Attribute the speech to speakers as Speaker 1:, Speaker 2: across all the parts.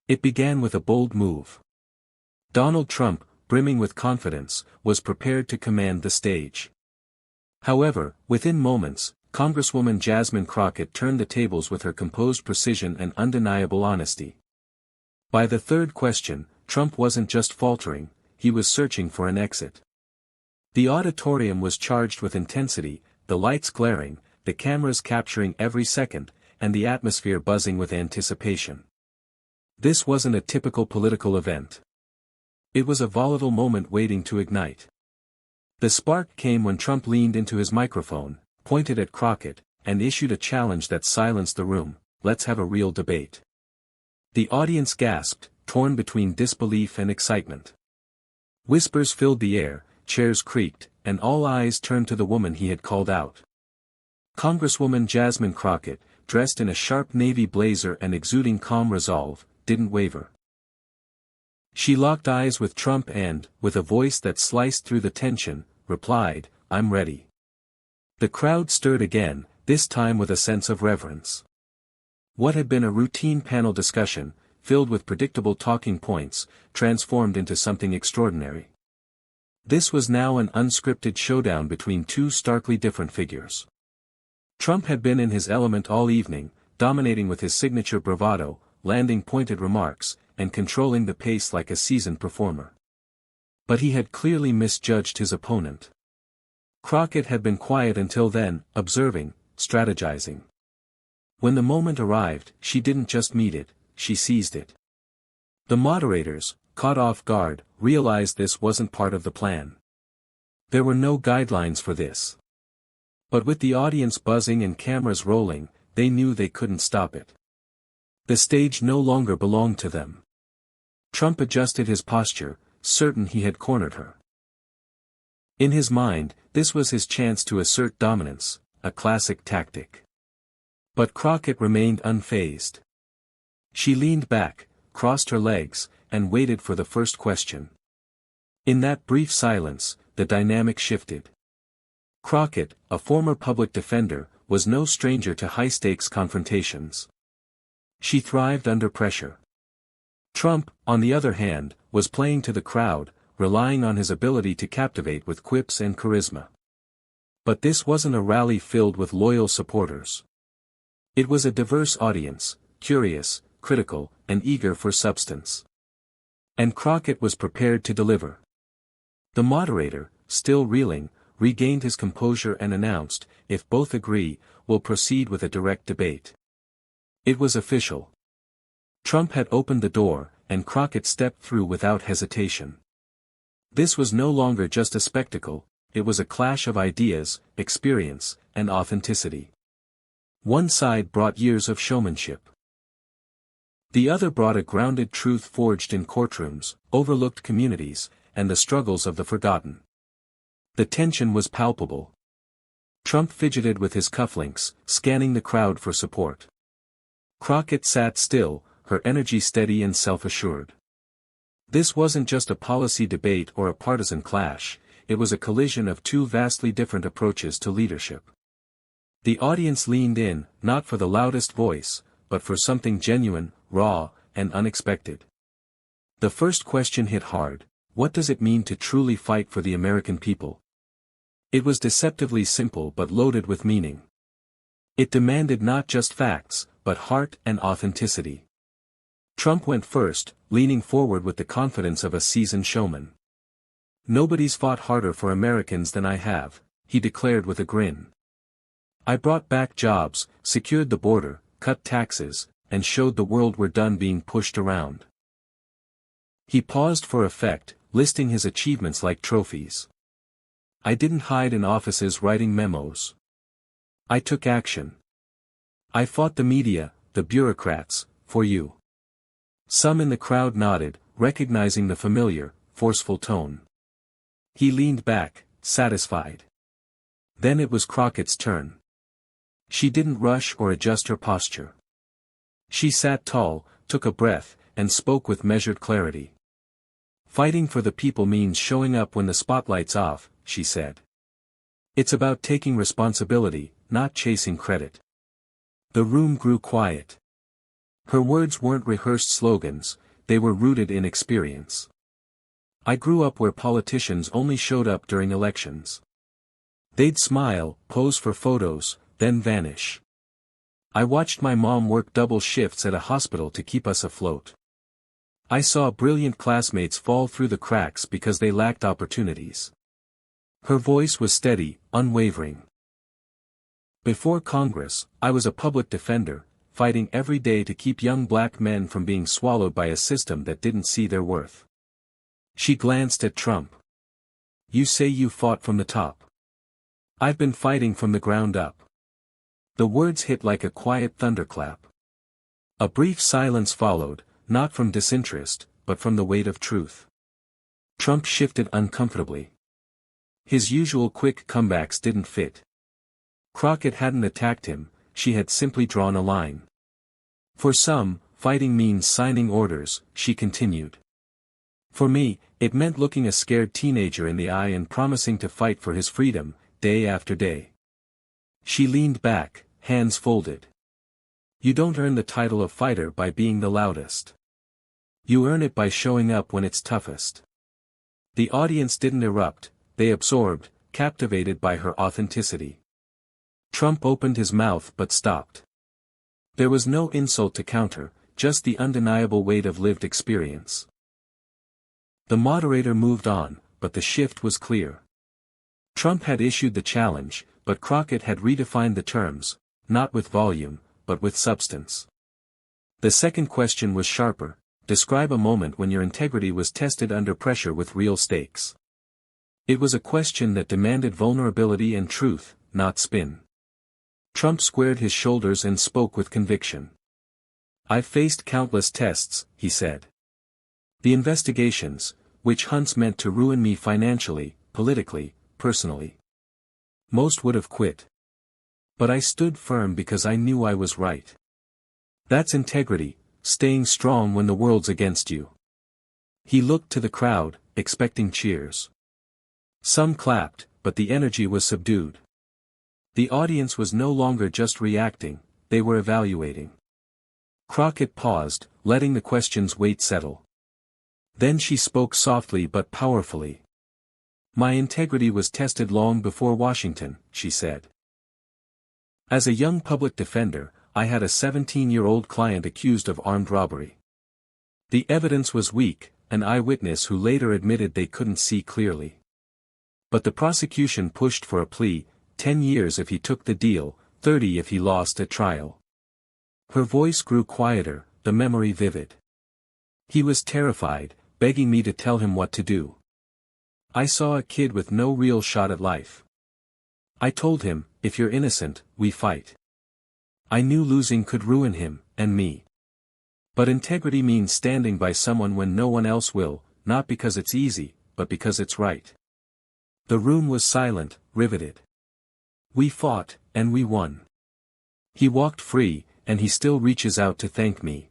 Speaker 1: It began with a bold move. Donald Trump, brimming with confidence, was prepared to command the stage. However, within moments, Congresswoman Jasmine Crockett turned the tables with her composed precision and undeniable honesty. By the third question, Trump wasn't just faltering, he was searching for an exit. The auditorium was charged with intensity, the lights glaring, the cameras capturing every second, and the atmosphere buzzing with anticipation. This wasn't a typical political event. It was a volatile moment waiting to ignite. The spark came when Trump leaned into his microphone, pointed at Crockett, and issued a challenge that silenced the room: "Let's have a real debate." The audience gasped, torn between disbelief and excitement. Whispers filled the air, chairs creaked, and all eyes turned to the woman he had called out. Congresswoman Jasmine Crockett, dressed in a sharp navy blazer and exuding calm resolve, didn't waver. She locked eyes with Trump and, with a voice that sliced through the tension, replied, "I'm ready." The crowd stirred again, this time with a sense of reverence. What had been a routine panel discussion, filled with predictable talking points, transformed into something extraordinary. This was now an unscripted showdown between two starkly different figures. Trump had been in his element all evening, dominating with his signature bravado, landing pointed remarks, and controlling the pace like a seasoned performer. But he had clearly misjudged his opponent. Crockett had been quiet until then, observing, strategizing. When the moment arrived, she didn't just meet it, she seized it. The moderators, caught off guard, realized this wasn't part of the plan. There were no guidelines for this. But with the audience buzzing and cameras rolling, they knew they couldn't stop it. The stage no longer belonged to them. Trump adjusted his posture, certain he had cornered her. In his mind, this was his chance to assert dominance, a classic tactic. But Crockett remained unfazed. She leaned back, crossed her legs, and waited for the first question. In that brief silence, the dynamic shifted. Crockett, a former public defender, was no stranger to high-stakes confrontations. She thrived under pressure. Trump, on the other hand, was playing to the crowd, relying on his ability to captivate with quips and charisma. But this wasn't a rally filled with loyal supporters. It was a diverse audience, curious, critical, and eager for substance. And Crockett was prepared to deliver. The moderator, still reeling, regained his composure and announced, "If both agree, we'll proceed with a direct debate." It was official. Trump had opened the door, and Crockett stepped through without hesitation. This was no longer just a spectacle, it was a clash of ideas, experience, and authenticity. One side brought years of showmanship. The other brought a grounded truth forged in courtrooms, overlooked communities, and the struggles of the forgotten. The tension was palpable. Trump fidgeted with his cufflinks, scanning the crowd for support. Crockett sat still, her energy steady and self-assured. This wasn't just a policy debate or a partisan clash, it was a collision of two vastly different approaches to leadership. The audience leaned in, not for the loudest voice, but for something genuine, raw, and unexpected. The first question hit hard: what does it mean to truly fight for the American people? It was deceptively simple but loaded with meaning. It demanded not just facts, but heart and authenticity. Trump went first, leaning forward with the confidence of a seasoned showman. "Nobody's fought harder for Americans than I have," he declared with a grin. "I brought back jobs, secured the border, cut taxes, and showed the world we're done being pushed around." He paused for effect, listing his achievements like trophies. "I didn't hide in offices writing memos. I took action. I fought the media, the bureaucrats, for you." Some in the crowd nodded, recognizing the familiar, forceful tone. He leaned back, satisfied. Then it was Crockett's turn. She didn't rush or adjust her posture. She sat tall, took a breath, and spoke with measured clarity. "Fighting for the people means showing up when the spotlight's off," she said. "It's about taking responsibility, not chasing credit." The room grew quiet. Her words weren't rehearsed slogans, they were rooted in experience. I grew up where politicians only showed up during elections. They'd smile, pose for photos, then vanish. I watched my mom work double shifts at a hospital to keep us afloat. I saw brilliant classmates fall through the cracks because they lacked opportunities. Her voice was steady, unwavering. Before Congress, I was a public defender, fighting every day to keep young black men from being swallowed by a system that didn't see their worth. She glanced at Trump. You say you fought from the top. I've been fighting from the ground up. The words hit like a quiet thunderclap. A brief silence followed, not from disinterest, but from the weight of truth. Trump shifted uncomfortably. His usual quick comebacks didn't fit. Crockett hadn't attacked him, she had simply drawn a line. For some, fighting means signing orders, she continued. For me, it meant looking a scared teenager in the eye and promising to fight for his freedom, day after day. She leaned back, hands folded. You don't earn the title of fighter by being the loudest. You earn it by showing up when it's toughest. The audience didn't erupt, they absorbed, captivated by her authenticity. Trump opened his mouth but stopped. There was no insult to counter, just the undeniable weight of lived experience. The moderator moved on, but the shift was clear. Trump had issued the challenge, but Crockett had redefined the terms, not with volume, but with substance. The second question was sharper: describe a moment when your integrity was tested under pressure with real stakes. It was a question that demanded vulnerability and truth, not spin. Trump squared his shoulders and spoke with conviction. I've faced countless tests, he said. The investigations, witch hunts meant to ruin me financially, politically, personally. Most would have quit. But I stood firm because I knew I was right. That's integrity, staying strong when the world's against you. He looked to the crowd, expecting cheers. Some clapped, but the energy was subdued. The audience was no longer just reacting, they were evaluating. Crockett paused, letting the question's weight settle. Then she spoke softly but powerfully. My integrity was tested long before Washington, she said. As a young public defender, I had a 17-year-old client accused of armed robbery. The evidence was weak, an eyewitness who later admitted they couldn't see clearly. But the prosecution pushed for a plea, 10 years if he took the deal, 30 if he lost at trial. Her voice grew quieter, the memory vivid. He was terrified, begging me to tell him what to do. I saw a kid with no real shot at life. I told him, if you're innocent, we fight. I knew losing could ruin him, and me. But integrity means standing by someone when no one else will, not because it's easy, but because it's right. The room was silent, riveted. We fought, and we won. He walked free, and he still reaches out to thank me.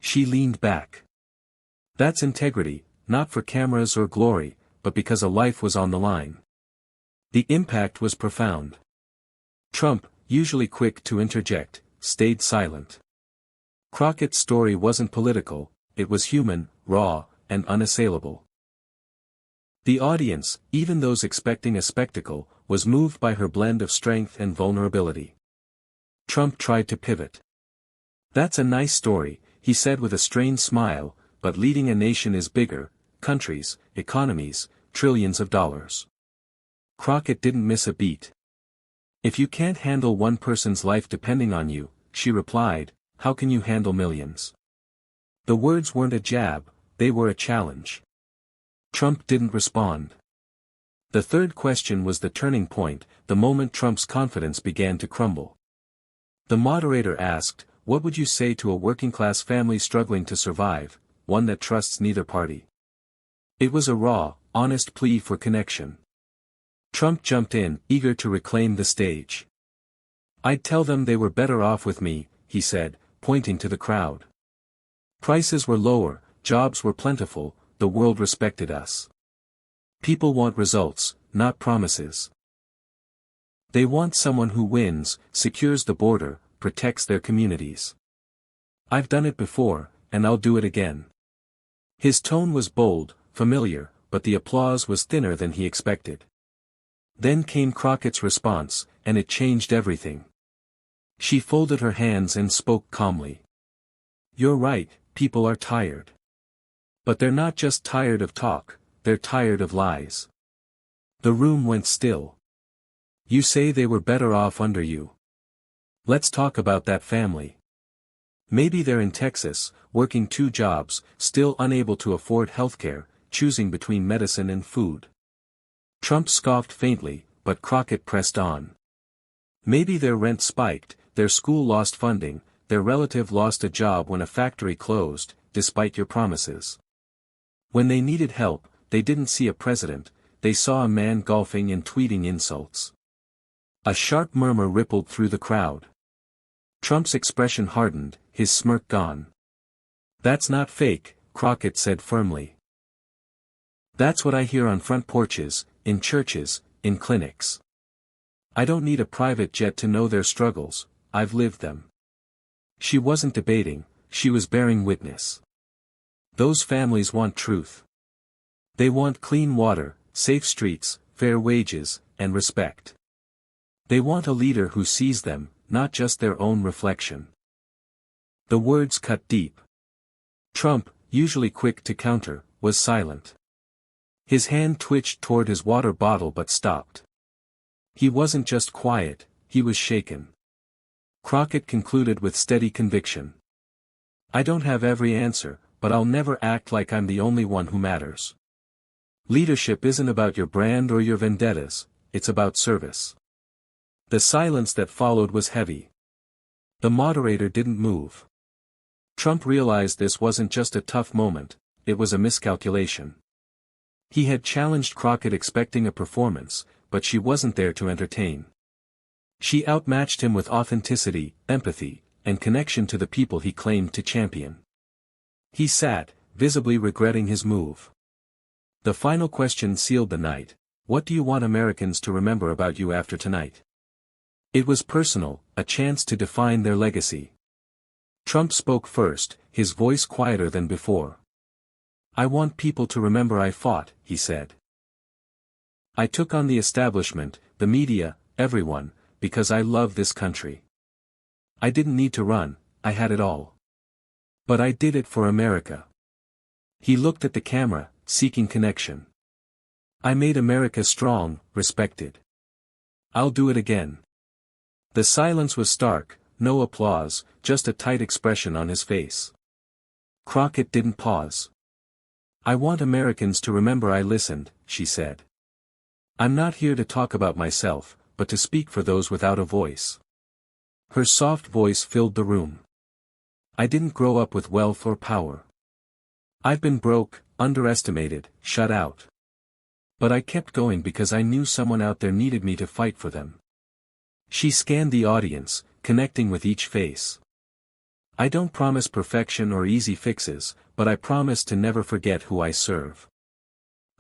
Speaker 1: She leaned back. That's integrity, not for cameras or glory, but because a life was on the line. The impact was profound. Trump, usually quick to interject, stayed silent. Crockett's story wasn't political, it was human, raw, and unassailable. The audience, even those expecting a spectacle, was moved by her blend of strength and vulnerability. Trump tried to pivot. That's a nice story, he said with a strained smile, but leading a nation is bigger, countries, economies, trillions of dollars. Crockett didn't miss a beat. If you can't handle one person's life depending on you, she replied, how can you handle millions? The words weren't a jab, they were a challenge. Trump didn't respond. The third question was the turning point, the moment Trump's confidence began to crumble. The moderator asked, what would you say to a working-class family struggling to survive, one that trusts neither party? It was a raw, honest plea for connection. Trump jumped in, eager to reclaim the stage. I'd tell them they were better off with me, he said, pointing to the crowd. Prices were lower, jobs were plentiful, the world respected us. People want results, not promises. They want someone who wins, secures the border, protects their communities. I've done it before, and I'll do it again. His tone was bold, familiar, but the applause was thinner than he expected. Then came Crockett's response, and it changed everything. She folded her hands and spoke calmly. You're right, people are tired. But they're not just tired of talk, they're tired of lies. The room went still. You say they were better off under you. Let's talk about that family. Maybe they're in Texas, working 2 jobs, still unable to afford healthcare, choosing between medicine and food. Trump scoffed faintly, but Crockett pressed on. Maybe their rent spiked, their school lost funding, their relative lost a job when a factory closed, despite your promises. When they needed help, they didn't see a president, they saw a man golfing and tweeting insults. A sharp murmur rippled through the crowd. Trump's expression hardened, his smirk gone. That's not fake, Crockett said firmly. That's what I hear on front porches, in churches, in clinics. I don't need a private jet to know their struggles, I've lived them. She wasn't debating, she was bearing witness. Those families want truth. They want clean water, safe streets, fair wages, and respect. They want a leader who sees them, not just their own reflection. The words cut deep. Trump, usually quick to counter, was silent. His hand twitched toward his water bottle but stopped. He wasn't just quiet, he was shaken. Crockett concluded with steady conviction. I don't have every answer, but I'll never act like I'm the only one who matters. Leadership isn't about your brand or your vendettas, it's about service. The silence that followed was heavy. The moderator didn't move. Trump realized this wasn't just a tough moment, it was a miscalculation. He had challenged Crockett expecting a performance, but she wasn't there to entertain. She outmatched him with authenticity, empathy, and connection to the people he claimed to champion. He sat, visibly regretting his move. The final question sealed the night. What do you want Americans to remember about you after tonight? It was personal, a chance to define their legacy. Trump spoke first, his voice quieter than before. I want people to remember I fought, he said. I took on the establishment, the media, everyone, because I love this country. I didn't need to run, I had it all. But I did it for America. He looked at the camera, seeking connection. I made America strong, respected. I'll do it again. The silence was stark, no applause, just a tight expression on his face. Crockett didn't pause. I want Americans to remember I listened, she said. I'm not here to talk about myself, but to speak for those without a voice. Her soft voice filled the room. I didn't grow up with wealth or power. I've been broke, underestimated, shut out. But I kept going because I knew someone out there needed me to fight for them. She scanned the audience, connecting with each face. I don't promise perfection or easy fixes, but I promise to never forget who I serve.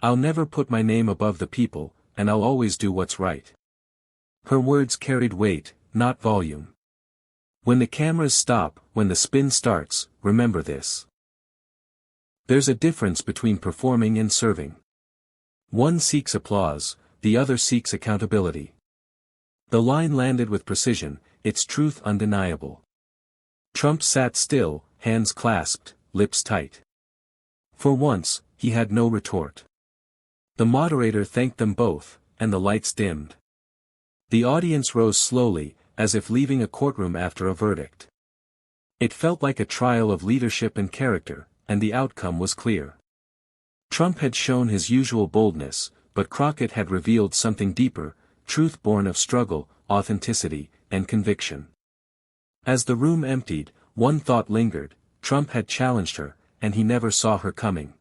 Speaker 1: I'll never put my name above the people, and I'll always do what's right. Her words carried weight, not volume. When the cameras stop, when the spin starts, remember this. There's a difference between performing and serving. One seeks applause, the other seeks accountability. The line landed with precision, its truth undeniable. Trump sat still, hands clasped, lips tight. For once, he had no retort. The moderator thanked them both, and the lights dimmed. The audience rose slowly, as if leaving a courtroom after a verdict. It felt like a trial of leadership and character, and the outcome was clear. Trump had shown his usual boldness, but Crockett had revealed something deeper, truth born of struggle, authenticity, and conviction. As the room emptied, one thought lingered: Trump had challenged her, and he never saw her coming.